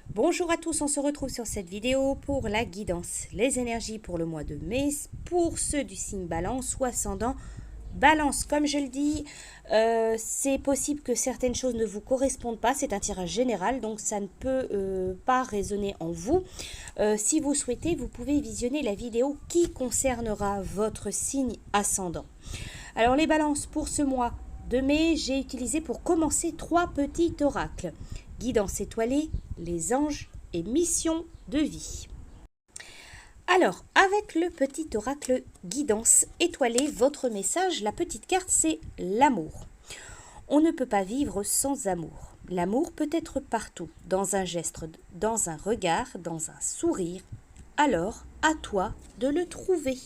Bonjour à tous, on se retrouve sur cette vidéo pour la guidance, les énergies pour le mois de mai, pour ceux du signe Balance ou ascendant Balance. Comme je le dis, c'est possible que certaines choses ne vous correspondent pas, c'est un tirage général, donc ça ne peut pas résonner en vous. Si vous souhaitez, vous pouvez visionner la vidéo qui concernera votre signe ascendant. Alors les balances pour ce mois de mai, j'ai utilisé pour commencer 3 petits oracles. Guidance étoilée, les anges et mission de vie. Alors, avec le petit oracle guidance étoilée, votre message, la petite carte, c'est l'amour. On ne peut pas vivre sans amour. L'amour peut être partout, dans un geste, dans un regard, dans un sourire. Alors, à toi de le trouver.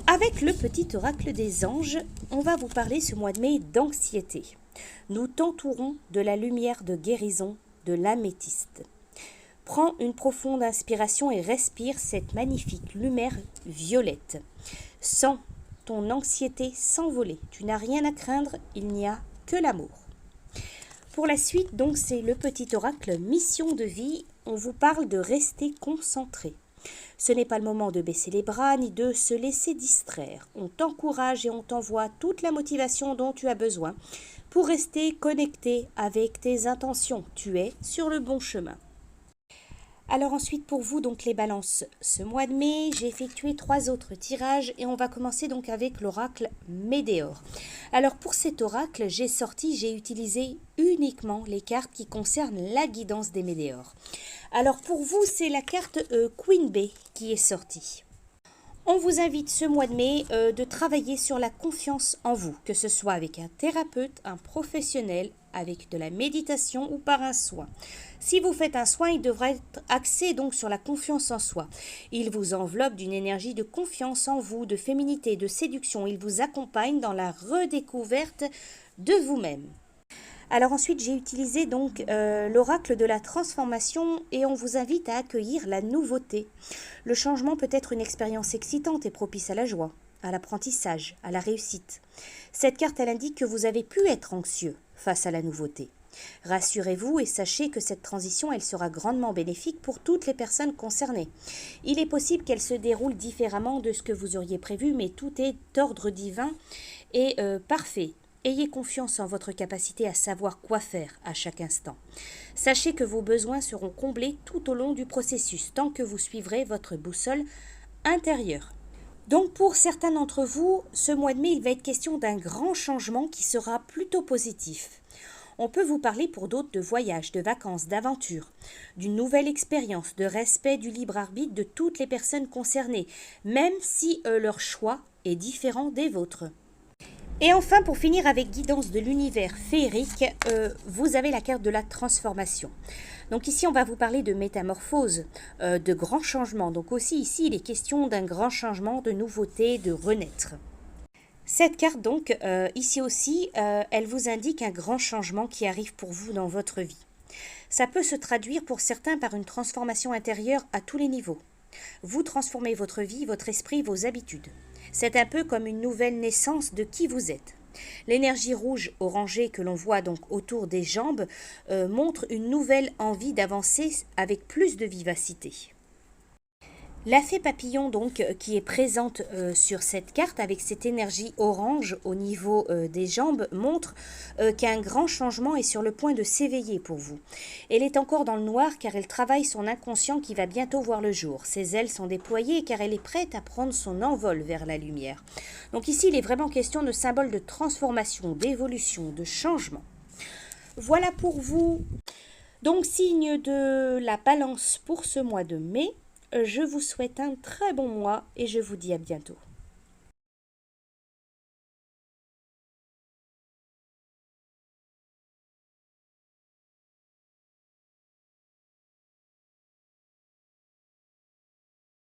Avec le petit oracle des anges, on va vous parler ce mois de mai d'anxiété. Nous t'entourons de la lumière de guérison de l'améthyste. Prends une profonde inspiration et respire cette magnifique lumière violette. Sens ton anxiété s'envoler. Tu n'as rien à craindre, il n'y a que l'amour. Pour la suite, donc, c'est le petit oracle mission de vie. On vous parle de rester concentré. Ce n'est pas le moment de baisser les bras ni de se laisser distraire. On t'encourage et on t'envoie toute la motivation dont tu as besoin pour rester connecté avec tes intentions. Tu es sur le bon chemin. Alors ensuite pour vous, donc les balances, ce mois de mai, j'ai effectué 3 autres tirages et on va commencer donc avec l'oracle Médéor. Alors pour cet oracle, j'ai utilisé uniquement les cartes qui concernent la guidance des météores. Alors pour vous, c'est la carte Queen Bee qui est sortie. On vous invite ce mois de mai de travailler sur la confiance en vous, que ce soit avec un thérapeute, un professionnel, avec de la méditation ou par un soin. Si vous faites un soin, il devra être axé donc sur la confiance en soi. Il vous enveloppe d'une énergie de confiance en vous, de féminité, de séduction. Il vous accompagne dans la redécouverte de vous-même. Alors ensuite, j'ai utilisé donc l'oracle de la transformation et on vous invite à accueillir la nouveauté. Le changement peut être une expérience excitante et propice à la joie, à l'apprentissage, à la réussite. Cette carte, elle indique que vous avez pu être anxieux face à la nouveauté. Rassurez-vous et sachez que cette transition, elle sera grandement bénéfique pour toutes les personnes concernées. Il est possible qu'elle se déroule différemment de ce que vous auriez prévu, mais tout est d'ordre divin et parfait. Ayez confiance en votre capacité à savoir quoi faire à chaque instant. Sachez que vos besoins seront comblés tout au long du processus, tant que vous suivrez votre boussole intérieure. Donc pour certains d'entre vous, ce mois de mai, il va être question d'un grand changement qui sera plutôt positif. On peut vous parler pour d'autres de voyages, de vacances, d'aventures, d'une nouvelle expérience, de respect du libre arbitre de toutes les personnes concernées, même si leur choix est différent des vôtres. Et enfin, pour finir avec guidance de l'univers féerique, vous avez la carte de la transformation. Donc ici, on va vous parler de métamorphose, de grands changements. Donc aussi ici, il est question d'un grand changement, de nouveauté, de renaître. Cette carte donc, ici aussi, elle vous indique un grand changement qui arrive pour vous dans votre vie. Ça peut se traduire pour certains par une transformation intérieure à tous les niveaux. Vous transformez votre vie, votre esprit, vos habitudes. C'est un peu comme une nouvelle naissance de qui vous êtes. L'énergie rouge orangée que l'on voit donc autour des jambes montre une nouvelle envie d'avancer avec plus de vivacité. La fée papillon donc qui est présente sur cette carte avec cette énergie orange au niveau des jambes montre qu'un grand changement est sur le point de s'éveiller pour vous. Elle est encore dans le noir car elle travaille son inconscient qui va bientôt voir le jour. Ses ailes sont déployées car elle est prête à prendre son envol vers la lumière. Donc ici il est vraiment question de symbole de transformation, d'évolution, de changement. Voilà pour vous. Donc signe de la balance pour ce mois de mai. Je vous souhaite un très bon mois et je vous dis à bientôt.